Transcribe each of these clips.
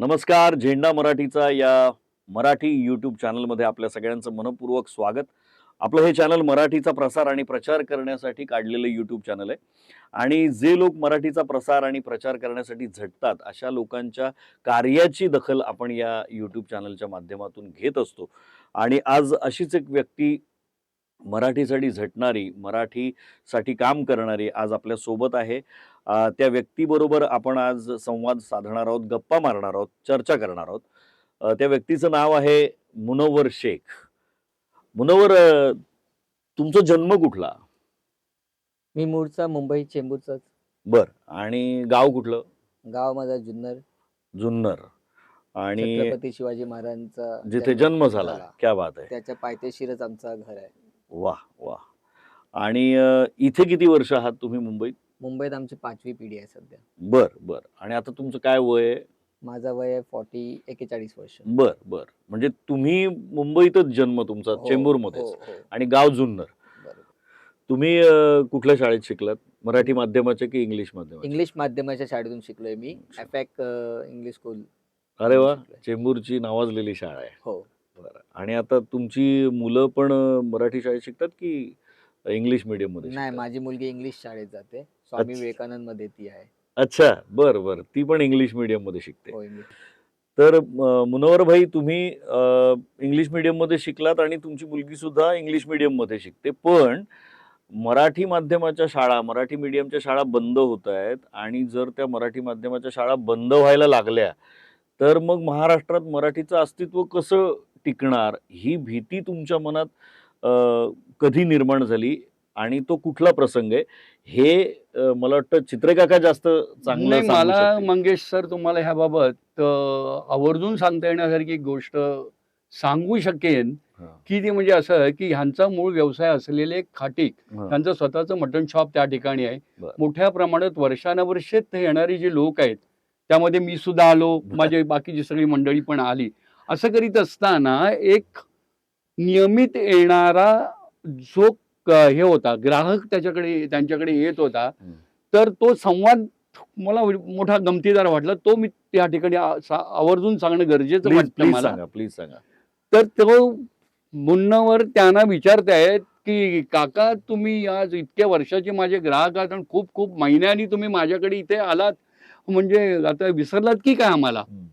नमस्कार. झेंडा मराठीचा या मराठी यूट्यूब चॅनलमध्ये आपल्या सगळ्यांचं मनपूर्वक स्वागत. आपलं हे चॅनल मराठीचा प्रसार आणि प्रचार करण्यासाठी काढलेलं यूट्यूब चॅनल आहे आणि जे लोक मराठीचा प्रसार आणि प्रचार करण्यासाठी झटतात अशा लोकांच्या कार्याची दखल आपण या यूट्यूब चॅनलच्या माध्यमातून घेत असतो. आणि आज अशीच एक व्यक्ती मराठीसाठी झटणारी, मराठीसाठी काम करणारी आज आपल्या सोबत आहे. त्या व्यक्तीबरोबर आपण आज संवाद साधणार आहोत, गप्पा मारणार आहोत, चर्चा करणार आहोत. त्या व्यक्तीचं नाव आहे मुनव्वर शेख. मुनव्वर, तुमचा जन्म कुठला? मी मूळचा मुंबई चेंबूरचाच. बरं. आणि गाव कुठलं? गाव माझा जुन्नर. जुन्नर. आणि छत्रपती शिवाजी महाराजांचा जिथे जन्म झाला. क्या बात आहे. त्याच्या पायथ्याशीरच आमचं घर आहे. वाह वाह. आणि इथे किती वर्ष आहात तुम्ही मुंबईत? मुंबईत आमची 5वी पिढी आहे सध्या. बर बर. आणि आता तुमचं काय वय आहे? माझा वय आहे 41 वर्ष. बर बर. म्हणजे तुम्ही मुंबईतच जन्म तुमचा, हो, चेंबूरमध्येच, हो, हो. आणि गाव जुन्नर. बरोबर. तुम्ही कुठल्या शाळेत शिकलात? मराठी माध्यमाचे की इंग्लिश माध्यमाचे? इंग्लिश माध्यमाच्या शाळेतून शिकलोय मी. एफॅक इंग्लिश स्कूल. अरे वा. शिकलोय. चेंबूरची नावाजलेली शाळा आहे. हो. बरं. आणि आता तुमची मुलं पण मराठी शाळेत शिकतात की इंग्लिश मीडियम मध्ये नाही, शिकतात? माझी मुलगी इंग्लिश शाळेत जाते. स्वामी अच्छा. विवेकानंद मध्ये ती आहे. अच्छा. बर बर. ती पण इंग्लिश मीडियम मध्ये शिकते. हो, इंग्लिश. तर मुनव्वर भाई, तुम्ही इंग्लिश मीडियम मध्ये शिकलात आणि तुमची मुलगी सुद्धा इंग्लिश मीडियम मध्ये शिकते. पण मराठी माध्यमाच्या शाळा, मराठी मीडियमच्या शाळा बंद होत आहेत आणि जर त्या मराठी माध्यमाच्या शाळा बंद व्हायला लागल्या तर मग महाराष्ट्रात मराठीचं अस्तित्व कसं टिकणार, ही भीती तुमच्या मनात कधी निर्माण झाली आणि तो कुठला प्रसंग आहे हे मला वाटतं चित्रकाका जास्त चांगलं नाही, सांगू मला शकतील. मंगेश सर तुम्हाला ह्याबाबत आवर्जून सांगता येण्यासारखी एक गोष्ट सांगू शकेन, हां. की ती म्हणजे असं आहे, की ह्यांचा मूळ व्यवसाय असलेले खाटीक, हां. त्यांचं स्वतःचं मटण शॉप त्या ठिकाणी आहे. बरं. मोठ्या प्रमाणात वर्षानुवर्षे ते येणारी जी लोक आहेत, त्यामध्ये मी सुद्धा आलो, माझी बाकीची सगळी मंडळी पण आली. असं करीत असताना एक नियमित येणारा जो हे होता ग्राहक त्यांच्याकडे येत होता. हं. तर तो संवाद मला मोठा गमतीदार वाटला. तो मी त्या ठिकाणी आवर्जून सांगणं गरजेचं प्लीज वाटतं प्लीज मला. सांगा, प्लीज सांगा. तर तो मुन्नावर त्यांना विचारतायत, की "काका, तुम्ही आज इतक्या वर्षाचे माझे ग्राहक आहात आणि खूप खूप महिन्यांनी तुम्ही माझ्याकडे इथे आलात, म्हणजे आता विसरलात की काय आम्हाला?" हं.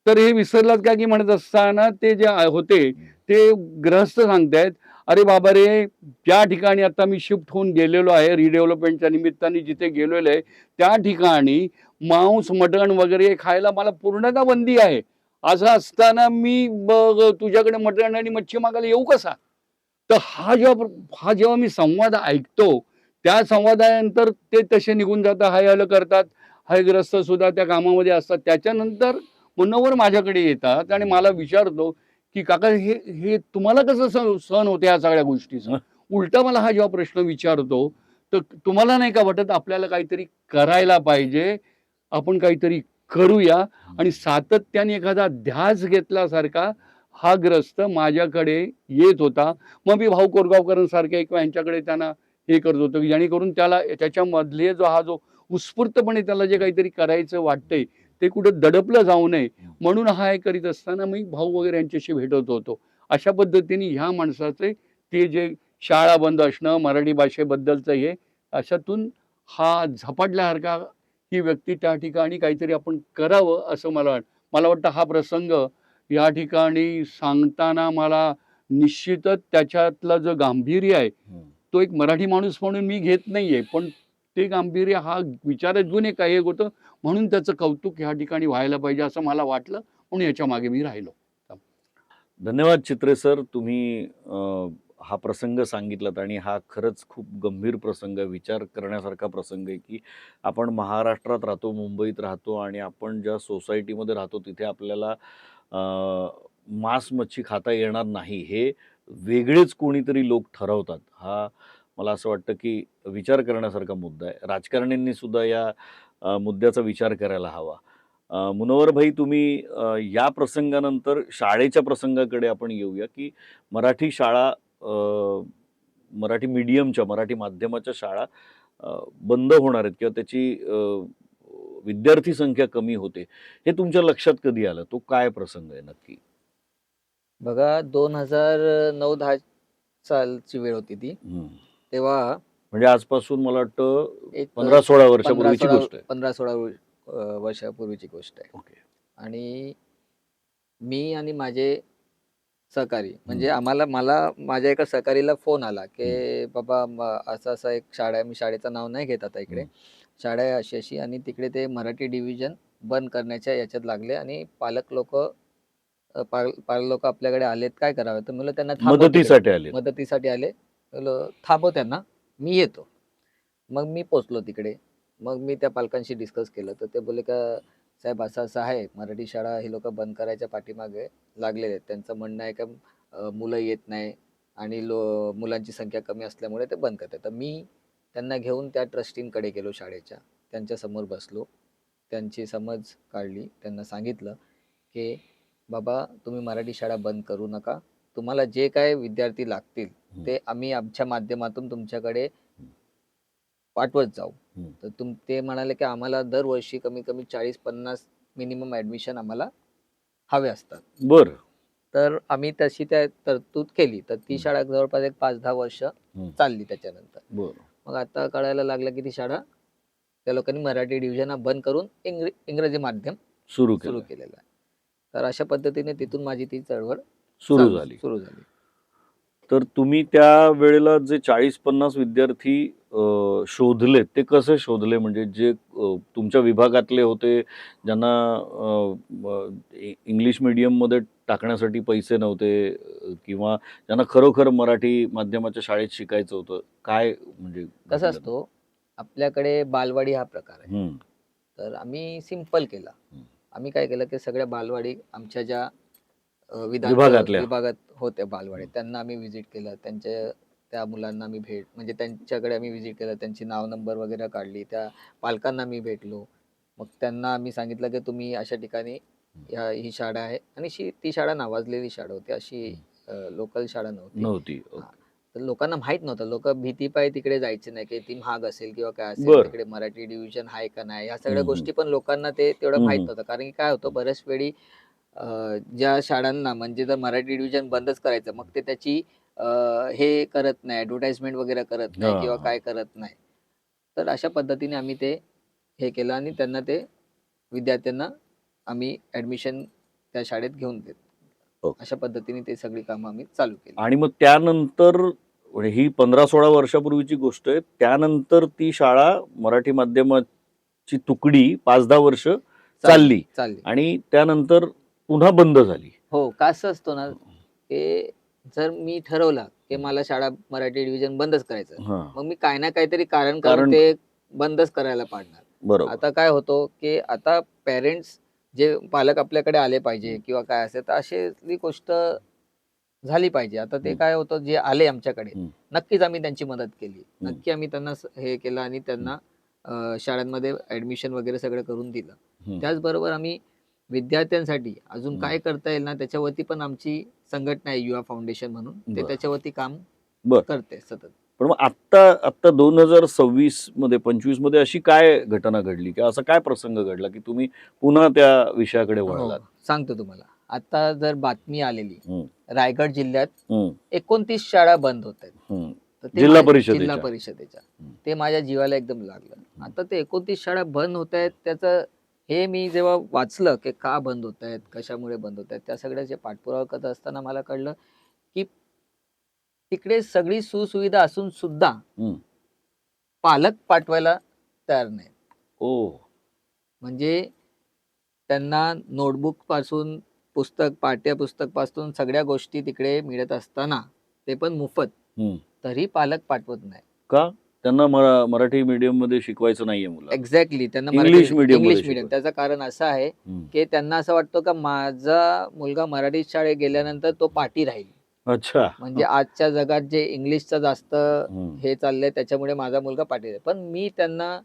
तर हे विसरलात का की म्हणत असताना ते जे होते ते गृहस्थ सांगतायत, "अरे बाबा रे, ज्या ठिकाणी आता मी शिफ्ट होऊन गेलेलो आहे, रिडेव्हलपमेंटच्या निमित्ताने जिथे गेलेलो आहे, त्या ठिकाणी मांस, मटण वगैरे खायला मला पूर्णतः बंदी आहे. असं असताना मी तुझ्याकडे मटण आणि मच्छी मागायला येऊ कसा?" तर हा जेव्हा मी संवाद ऐकतो, त्या संवादानंतर ते तसे निघून जातात, हाय-हॅलो करतात. ग्रस्त सुद्धा त्या कामामध्ये असतात. त्याच्यानंतर मुन्नावर माझ्याकडे येतात आणि मला विचारतो, की "काका, हे हे तुम्हाला कसं सहन होते ह्या सगळ्या गोष्टीचं?" उलटा मला हा जेव्हा प्रश्न विचारतो, तर तुम्हाला नाही का वाटत आपल्याला काहीतरी करायला पाहिजे, आपण काहीतरी करूया, आणि सातत्याने एखादा ध्यास घेतल्यासारखा हा ग्रस्त माझ्याकडे येत होता. मग मी भाऊ कोरगावकरांसारख्या किंवा यांच्याकडे त्यांना हे करत होतो, की जेणेकरून त्याला त्याच्यामधले जो उत्स्फूर्तपणे त्याला जे काहीतरी करायचं वाटतंय ते कुठे दडपलं जाऊ नये, म्हणून हा हे करीत असताना मी भाऊ वगैरे यांच्याशी भेटत होतो. अशा पद्धतीने ह्या माणसाचे ते जे शाळा बंद असणं, मराठी भाषेबद्दलचं हे, अशातून हा झपाटल्यासारखा ही व्यक्ती त्या ठिकाणी काहीतरी आपण करावं असं मला वाटतं. हा प्रसंग या ठिकाणी सांगताना मला निश्चितच त्याच्यातलं जो गांभीर्य आहे, तो एक मराठी माणूस म्हणून मी घेत नाहीये, पण ते गांभीर्य हा विचारात घेऊन एक होतं, म्हणून त्याचं कौतुक ह्या ठिकाणी व्हायला पाहिजे असं मला वाटलं, म्हणून याच्या मागे मी राहिलो. धन्यवाद चित्रे सर. तुम्ही हा प्रसंग सांगितलात आणि हा खरंच खूप गंभीर प्रसंग आहे, विचार करण्यासारखा प्रसंग आहे, की आपण महाराष्ट्रात राहतो, मुंबईत राहतो आणि आपण ज्या सोसायटीमध्ये राहतो तिथे आपल्याला मांस मच्छी खाता येणार नाही हे वेगळेच कोणीतरी लोक ठरवतात. हा मला असं वाटतं की विचार करण्यासारखा मुद्दा आहे. राजकारण्यांनी सुद्धा या मुद्द्याचा विचार करायला हवा. मुनव्वर भाई, तुम्ही या प्रसंगानंतर शाळेच्या प्रसंगाकडे आपण येऊया, की मराठी शाळा, मराठी मीडियमच्या, मराठी माध्यमाच्या शाळा बंद होणार आहेत किंवा त्याची विद्यार्थी संख्या कमी होते, हे तुमच्या लक्षात कधी आलं? तो काय प्रसंग आहे नक्की? बघा 2009-10 सालची वेळ होती ती. हं. तेव्हा म्हणजे आजपासून मला वाटतं एक 15-16 वर्षापूर्वीची गोष्ट आहे. 15-16 वर्षापूर्वीची गोष्ट आहे. ओके. आणि मी आणि माझे सहकारी म्हणजे मला माझ्या एका सहकारीला फोन आला की बाबा असं असं एक शाळा आहे. मी शाळेचं नाव नाही घेत आता इकडे. शाळा आहे अशी अशी आणि तिकडे ते मराठी डिव्हिजन बंद करण्याच्या याच्यात लागले आणि पालक लोक आपल्याकडे आलेत, काय करावं? तर म्हणलं त्यांना थांबव तिकडे. मदतीसाठी आले. मदतीसाठी आले. म्हणलं थांबव त्यांना, मी येतो. मग मी पोचलो तिकडे. मग मी त्या पालकांशी डिस्कस केलं तर ते बोलले का साहेब असं असं आहे, मराठी शाळा हे लोक बंद करायच्या पाठीमागे लागलेले आहेत. त्यांचं म्हणणं आहे का मुलं येत नाही आणि मुलांची संख्या कमी असल्यामुळे ते बंद करतात. तर मी त्यांना घेऊन त्या ट्रस्टींकडे गेलो शाळेच्या. त्यांच्यासमोर बसलो. त्यांची समज काढली. त्यांना सांगितलं की बाबा तुम्ही मराठी शाळा बंद करू नका. तुम्हाला जे काय विद्यार्थी लागतील ते आम्ही आमच्या माध्यमातून तुमच्याकडे पाठवत जाऊ. तर ते म्हणाले की आम्हाला दरवर्षी कमी कमी 40-50 मिनिमम ॲडमिशन आम्हाला हवे असतात. बरं. तर आम्ही तशी त्या तरतूद केली. तर ती शाळा जवळपास एक 5-10 वर्ष चालली त्याच्यानंतर. बरं. मग आता कळायला लागलं की ती शाळा त्या लोकांनी मराठी डिव्हिजन बंद करून इंग्रजी माध्यम सुरू सुरू केलं. केलेलं आहे. तर अशा पद्धतीने तिथून माझी ती चळवळ सुरू झाली. सुरू झाली. तर तुम्ही त्या वेळेला जे 40-50 विद्यार्थी शोधले, ते कसे शोधले? म्हणजे जे तुमच्या विभागातले होते, ज्यांना इंग्लिश मीडियममध्ये टाकण्यासाठी पैसे नव्हते किंवा ज्यांना खरोखर मराठी माध्यमाच्या शाळेत शिकायचं होतं, काय म्हणजे कसं असतो, आपल्याकडे बालवाडी हा प्रकार आहे. हं. तर आम्ही सिंपल केला. आम्ही काय केलं की सगळ्या बालवाडी आमच्या ज्या विभागात होत्या बालवाडी, त्यांना आम्ही व्हिजिट केलं. त्या मुलांना आम्ही म्हणजे त्यांच्याकडे आम्ही व्हिजिट केलं. त्यांची नाव नंबर वगैरे काढली. त्या पालकांना मी भेटलो. मग त्यांना आम्ही सांगितलं की तुम्ही अशा ठिकाणी ही शाळा आहे आणि ती शाळा नावाजलेली शाळा होती. अशी लोकल शाळा नव्हती. तर लोकांना माहित नव्हतं. लोक भीतीपायी तिकडे जायचे नाही की ती महाग असेल किंवा काय असेल, तिकडे मराठी डिव्हिजन आहे का नाही, ह्या सगळ्या गोष्टी पण लोकांना ते तेवढं माहित नव्हतं. कारण की काय होतं, बऱ्याच वेळी ज्या शाळांना म्हणजे जर मराठी डिव्हिजन बंदच करायचं, मग ते त्याची हे करत नाही, ॲडव्हर्टाइजमेंट वगैरे करत नाही किंवा काय करत नाही. तर अशा पद्धतीने आम्ही ते हे केलं आणि त्यांना ते विद्यार्थ्यांना आम्ही ॲडमिशन त्या शाळेत घेऊन देतो. अशा पद्धतीने ते सगळी कामं आम्ही चालू केली. आणि मग त्यानंतर ही 15-16 वर्षापूर्वीची गोष्ट आहे. त्यानंतर ती शाळा मराठी माध्यमाची तुकडी 5-10 वर्ष चालली आणि त्यानंतर पुन्हा बंद झाली. हो, कसं असतो ना, की जर मी ठरवलं की मला शाळा मराठी डिव्हिजन बंदच करायचं, मग मी काय ना काहीतरी कारण ते बंदच करायला पाडणार. बरोबर. आता काय होतं की आता पेरेंट्स जे पालक आपल्याकडे आले पाहिजे किंवा काय असेल, तर अशी गोष्ट झाली पाहिजे. आता ते काय होतं, जे आले आमच्याकडे नक्कीच आम्ही त्यांची मदत केली. नक्की आम्ही त्यांना हे केलं आणि त्यांना शाळांमध्ये ऍडमिशन वगैरे सगळं करून दिलं. त्याचबरोबर आम्ही विद्यार्थ्यांसाठी अजून काय करता येईल ना, त्याच्यावरती पण आमची संघटना आहे युवा फाउंडेशन म्हणून, ते त्याच्यावरती काम करते सतत. पण मग आता 2026 मध्ये 25 मध्ये अशी काय घटना घडली किंवा असा काय प्रसंग घडला की तुम्ही पुन्हा त्या विषयाकडे वळलात? सांगतो तुम्हाला. आता जर बातमी आलेली रायगड जिल्ह्यात 29 शाळा बंद होत आहेत, जिल्हा परिषदेच्या, ते माझ्या जीवाला एकदम लागलं. आता ते 29 शाळा बंद होत आहेत, त्याचं हे मी जेव्हा वाचलं की का बंद होत आहेत, कशामुळे बंद होत आहेत, त्या सगळ्याचे पाठपुरावा करत असताना मला कळलं की तिकडे सगळी सुसुविधा असून सुद्धा पालक पाठवायला तयार नाहीत. म्हणजे त्यांना नोटबुक पासून पाठ्यपुस्तक पासून सगळ्या गोष्टी तिकडे मिळत असताना, ते पण मोफत, तरी पालक पाठवत नाही. का? त्यांना मराठी मीडियम मध्ये शिकवायचं नाहीये मुलं? एक्झॅक्टली, त्यांना इंग्लिश मीडियम. त्याचं कारण असं आहे की त्यांना असं वाटतं का माझा मुलगा मराठी शाळेत गेल्यानंतर तो पाठी राहील. अच्छा. म्हणजे आजच्या जगात जे इंग्लिशचं जास्त हे चाललंय, त्याच्यामुळे माझा मुलगा पाठी राहील. पण मी त्यांना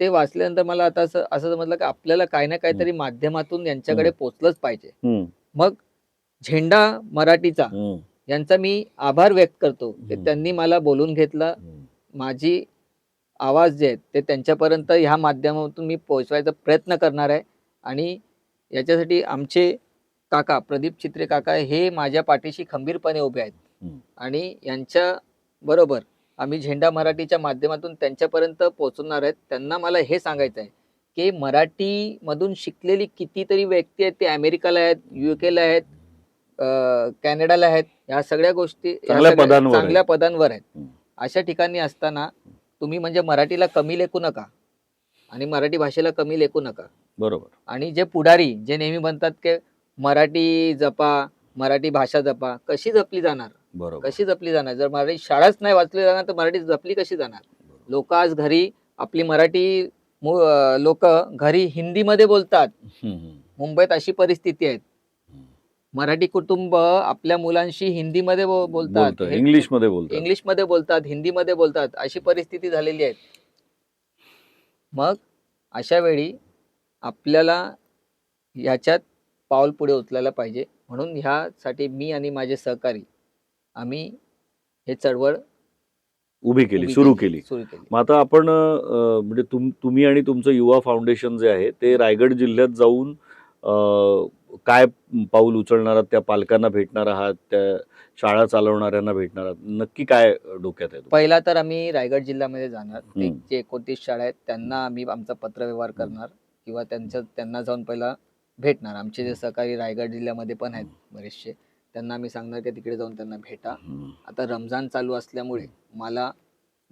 ते वाचल्यानंतर मला आता असं समजलं की आपल्याला काही ना काहीतरी माध्यमातून यांच्याकडे पोचलंच पाहिजे. मग झेंडा मराठीचा यांचा मी आभार व्यक्त करतो की त्यांनी मला बोलून घेतलं. माझी आवाज जे आहेत ते त्यांच्यापर्यंत ह्या माध्यमातून मी पोहोचवायचा प्रयत्न करणार आहे. आणि याच्यासाठी आमचे काका प्रदीप चित्रे काका हे माझ्या पाठीशी खंबीरपणे उभे आहेत. हम्म. आणि यांच्या बरोबर आम्ही झेंडा मराठीच्या माध्यमातून त्यांच्यापर्यंत पोहोचणार आहेत. त्यांना मला हे सांगायचं आहे की मराठीमधून शिकलेली कितीतरी व्यक्ती आहेत, ते अमेरिकाला आहेत, UK ला आहेत, कॅनडाला आहेत. ह्या सगळ्या गोष्टी चांगल्या पदांवर आहेत. चांगल्या पदांवर आहेत. हम्म. अशा ठिकाणी असताना तुम्ही म्हणजे मराठीला कमी लेखू नका आणि मराठी भाषेला कमी लेखू नका. बरोबर. आणि जे पुढारी जे नेहमी म्हणतात की मराठी जपा, मराठी भाषा जपा, कशी जपली जाणार? बरोबर. कशी जपली जाणार? जर मराठी शाळाच नाही वाचली जाणार तर मराठी जपली कशी जाणार? लोक आज घरी आपली मराठी लोक घरी हिंदीमध्ये बोलतात. हम्म. मुंबईत अशी परिस्थिती आहे. हम्म. मराठी कुटुंब आपल्या मुलांशी हिंदीमध्ये बोलतात, बोलतं, इंग्लिशमध्ये बोलतात. इंग्लिशमध्ये बोलतात, हिंदीमध्ये बोलतात. अशी परिस्थिती झालेली आहे. मग अशा वेळी आपल्याला ह्याच्यात पाऊल पुढे उचलायला पाहिजे. म्हणून ह्यासाठी मी आणि माझे सहकारी आम्ही हे चळवळ उभी केली, सुरू केली. सुरू केली. मग आता आपण म्हणजे तुम्ही आणि तुमचं युवा फाउंडेशन जे आहे ते रायगड जिल्ह्यात जाऊन काय पाऊल उचलणार आहात? त्या पालकांना भेटणार आहात, त्या शाळा चालवणाऱ्यांना भेटणार आहात? नक्की काय डोक्यात आहे तुमच्या? पहिला तर आम्ही रायगड जिल्ह्यामध्ये जाणार. ते हम्म. जे 29 शाळा आहेत त्यांना आम्ही आमचा पत्रव्यवहार करणार किंवा त्यांना जाऊन पहिला भेटणार. आमचे जे सहकारी रायगड जिल्ह्यामध्ये पण आहेत बरेचसे, त्यांना आम्ही सांगणार की तिकडे जाऊन त्यांना भेटा. हम्म. आता रमजान चालू असल्यामुळे मला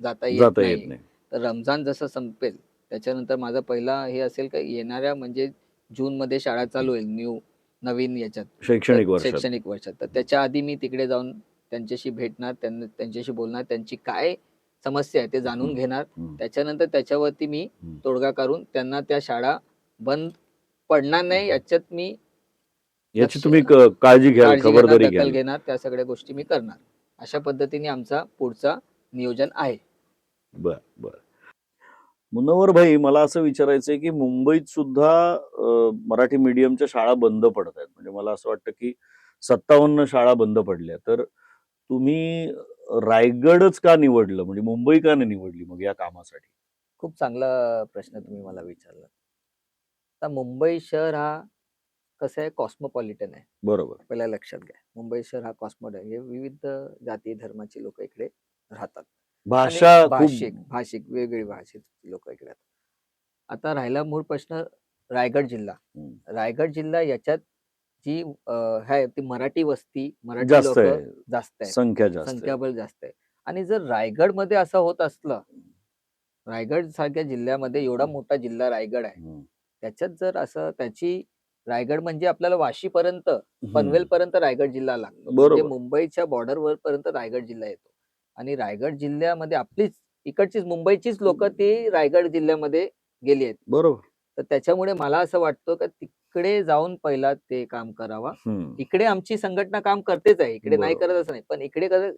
जाता येत जाता येत नाही. नाही. तर रमजान जसं संपेल त्याच्यानंतर माझं पहिला हे असेल की येणाऱ्या म्हणजे जूनमध्ये शाळा चालू होईल नवीन याच्यात शैक्षणिक वर्षात. शैक्षणिक वर्षात. तर त्याच्या आधी मी तिकडे जाऊन त्यांच्याशी भेटणार, त्यांच्याशी बोलणार, त्यांची काय समस्या आहे ते जाणून घेणार. हम्म. त्याच्यानंतर त्याच्यावरती मी हम्म. तोडगा काढून त्यांना त्या शाळा बंद पडणार नाही याच्यात मी याची तुम्ही काळजी घ्याल, काळजी घेणार, खबरदारी दखल घ्याल. घेणार. त्या सगळ्या गोष्टी मी करणार. अशा पद्धतीने आमचा पुढचा नियोजन आहे. बर बर. मुनव्वर भाई, मला असं विचारायचंय की मुंबईत सुद्धा मराठी मीडियमच्या शाळा बंद पडत आहेत. म्हणजे मला असं वाटतं की 57 शाळा बंद पडल्या. तर तुम्ही रायगडच का निवडलं? म्हणजे मुंबई का नाही निवडली मग या कामासाठी? खूप चांगला प्रश्न तुम्ही मला विचारला. आता मुंबई शहर हा कसं आहे, कॉस्मोपॉलिटन आहे. बरोबर. पहिल्या लक्षात घ्या, मुंबई शहर हा कॉस्मोपॉलिटन आहे. विविध जाती धर्माची लोक इकडे राहतात. भाषा आणि खूप भाषिक वेगवेगळी भाषेची लोक इकडे राहतात. आता राहिला मूळ प्रश्न रायगड जिल्हा. हम्म. रायगड जिल्हा याच्यात जी आहे ती मराठी वस्ती, मराठी जास्त लोक आहे. जास्त आहे, संख्या जास्त आहे. संख्याबळ जास्त आहे. आणि जर रायगडमध्ये असं होत असलं, रायगड सारख्या जिल्ह्यामध्ये एवढा मोठा जिल्हा रायगड आहे, हम्म. त्याच्यात जर असं त्याची रायगड म्हणजे आपल्याला वाशीपर्यंत हम्म. पनवेलपर्यंत रायगड जिल्हा लागतो. बरोबर. म्हणजे मुंबईच्या बॉर्डरवर पर्यंत रायगड जिल्हा येतो. आणि रायगड जिल्ह्यामध्ये आपलीच इकडचीच मुंबईचीच लोक ती रायगड जिल्ह्यामध्ये गेली आहेत. बरोबर. तर त्याच्यामुळे मला असं वाटतं की तिकडे जाऊन पहिला ते काम करावा. हम्म. इकडे आमची संघटना काम करतेच आहे, इकडे नाही बरोबर. करत असं नाही. पण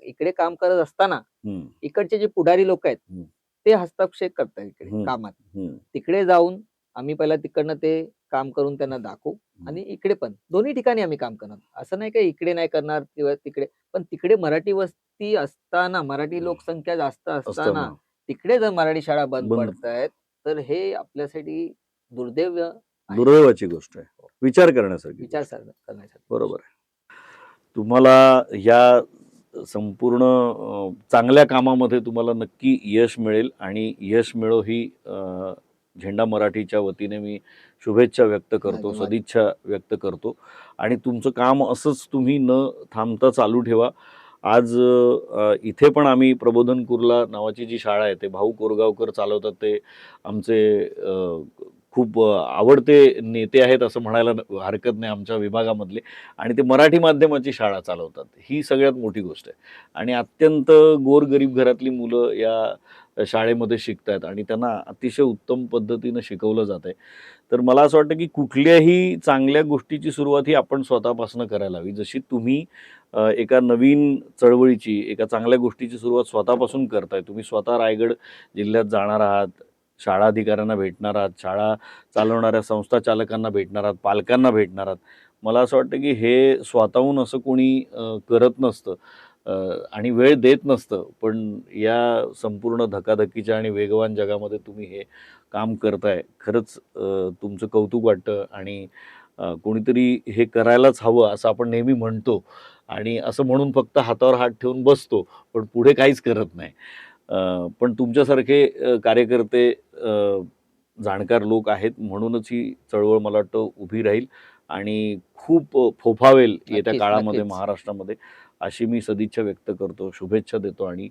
इकडे काम करत असताना हम्म. इकडचे जे पुढारी लोक आहेत हम्म. ते हस्तक्षेप करतात इकडे हम्म. कामात. हम्म. तिकडे जाऊन आम्ही पहिला तिकडनं ते काम करून त्यांना दाखवू. आणि इकडे पण दोन्ही ठिकाणी आम्ही काम करणार. असं नाही का इकडे नाही करणार किंवा तिकडे, पण तिकडे मराठी वस्ती असताना, मराठी लोकसंख्या जास्त असताना असताना तिकडे जर मराठी शाळा बंद बंद. पडतायत तर हे आपल्यासाठी दुर्दैव आहे. दुर्दैवाची गोष्ट आहे, विचार करण्यासारखी विचार गोष्ट आहे. करण्यासाठी. बरोबर आहे. तुम्हाला ह्या संपूर्ण चांगल्या कामामध्ये तुम्हाला नक्की यश मिळेल आणि यश मिळो ही झेंडा मराठीच्या वतीने मी शुभेच्छा व्यक्त करतो, धन्यवाद. सदिच्छा व्यक्त करतो. आणि तुमचं काम असंच तुम्ही न थांबता चालू ठेवा. आज इथे पण आम्ही प्रबोधन कुर्ला नावाची जी शाळा आहे ते भाऊ कोरगावकर चालवतात. ते आमचे खूप आवडते नेते आहेत असं म्हणायला हरकत नाही आमच्या विभागामधले. आणि ते मराठी माध्यमाची शाळा चालवतात, ही सगळ्यात मोठी गोष्ट आहे. आणि अत्यंत गोरगरीब घरातली मुलं या शाळेमध्ये शिकत आहेत आणि त्यांना अतिशय उत्तम पद्धतीनं शिकवलं जात आहे. तर मला असं वाटतं की कुठल्याही चांगल्या गोष्टीची सुरुवात ही आपण स्वतःपासून करायला हवी. जशी तुम्ही एका नवीन चळवळीची, एका चांगल्या गोष्टीची सुरुवात स्वतःपासून करताय. तुम्ही स्वतः रायगड जिल्ह्यात जाणार आहात, शाळा अधिकाऱ्यांना भेटणार आहात, शाळा चालवणाऱ्या संस्था चालकांना भेटणार आहात, पालकांना भेटणार आहात. मला असं वाटतं की हे स्वतःहून असं कोणी करत नसतं. आणि वेळ देत नसतं, पण या संपूर्ण धकाधकीच्या आणि वेगवान जगामध्ये तुम्ही हे काम करताय. खरंच तुमचं कौतुक वाटतं आणि कोणीतरी हे करायलाच हवं असं आपण नेहमी म्हणतो आणि असं म्हणून फक्त हातावर हात ठेवून बसतो, पण पुढे काहीच करत नाही. पण तुमच्यासारखे कार्यकर्ते जाणकार लोक आहेत म्हणूनच ही चळवळ मला वाटतं उभी राहील आणि खूप फोफावेल येत्या नक्कीच, काळामध्ये नक्कीच. महाराष्ट्रामध्ये, अशी मी सदिच्छा व्यक्त करतो, शुभेच्छा देतो आणि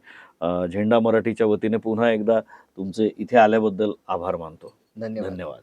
झेंडा मराठीच्या वतीने पुन्हा एकदा तुमचे इथे आल्याबद्दल आभार मानतो. धन्यवाद. धन्यवाद.